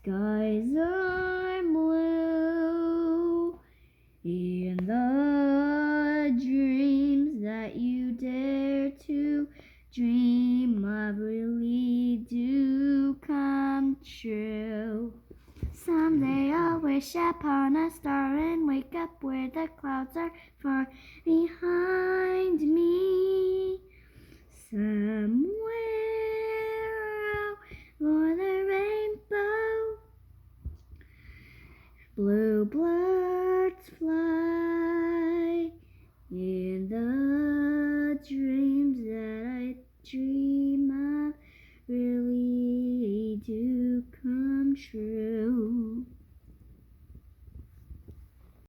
skies are blue, and the dreams that you dare to dream of really do come true. Someday I'll wish upon a star and wake up where the clouds are far behind me. Somewhere out o'er the rainbow, bluebirds fly, and the dreams that I dream of really do come true.